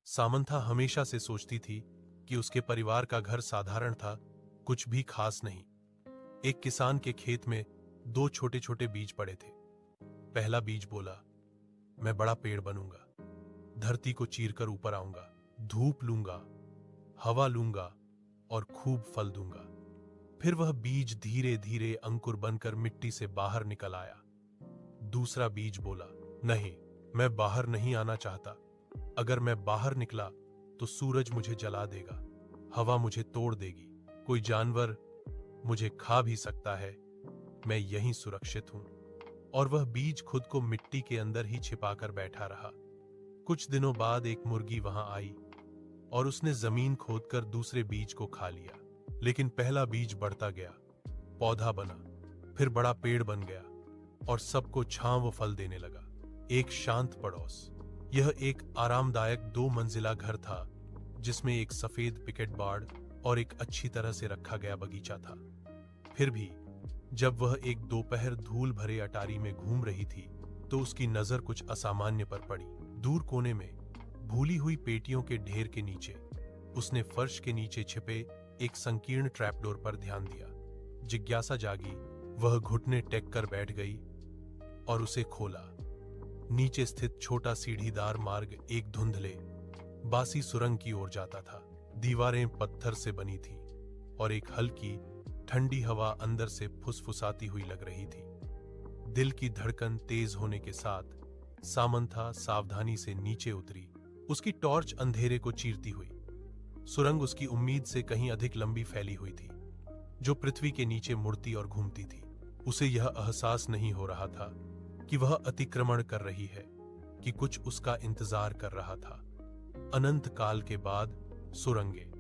Samantha हमेशा से सोचती थी कि उसके परिवार का घर साधारण था, कुछ भी खास नहीं। एक किसान के खेत में दो छोटे छोटे बीज पड़े थे। पहला बीज बोला, मैं बड़ा पेड़ बनूंगा, धरती को चीरकर ऊपर आऊंगा, धूप लूंगा, हवा लूंगा और खूब फल दूंगा। फिर वह बीज धीरे धीरे अंकुर बनकर मिट्टी से बाहर निकल आया। दूसरा बीज बोला, नहीं, मैं बाहर नहीं आना चाहता। अगर मैं बाहर निकला तो सूरज मुझे जला देगा, हवा मुझे तोड़ देगी, कोई जानवर मुझे खा भी सकता है। मैं यहीं सुरक्षित हूं। और वह बीज खुद को मिट्टी के अंदर ही छिपाकर बैठा रहा। कुछ दिनों बाद एक मुर्गी वहां आई और उसने जमीन खोदकर दूसरे बीज को खा लिया। लेकिन पहला बीज बढ़ता गया, पौधा बना, फिर बड़ा पेड़ बन गया और सबको छांव व फल देने लगा। एक शांत पड़ोस। यह एक आरामदायक 2 मंजिला घर था जिसमें एक सफेद पिकेट बाड़ और एक अच्छी तरह से रखा गया बगीचा था। फिर भी जब वह एक दोपहर धूल भरे अटारी में घूम रही थी तो उसकी नजर कुछ असामान्य पर पड़ी। दूर कोने में भूली हुई पेटियों के ढेर के नीचे उसने फर्श के नीचे छिपे एक संकीर्ण ट्रैपडोर पर ध्यान दिया। जिज्ञासा जागी, वह घुटने टेक कर बैठ गई और उसे खोला। नीचे स्थित छोटा सीढ़ीदार मार्ग एक धुंधले बासी सुरंग की ओर जाता था। दीवारें पत्थर से बनी थीं और एक हल्की ठंडी हवा अंदर से फुसफुसाती हुई लग रही थी। दिल की धड़कन तेज होने के साथ सामंथा सावधानी से नीचे उतरी, उसकी टॉर्च अंधेरे को चीरती हुई। सुरंग उसकी उम्मीद से कहीं अधिक लंबी फैली हुई थी, जो पृथ्वी के नीचे मुड़ती और घूमती थी। उसे यह एहसास नहीं हो रहा था कि वह अतिक्रमण कर रही है, कि कुछ उसका इंतजार कर रहा था। अनंत काल के बाद सुरंगें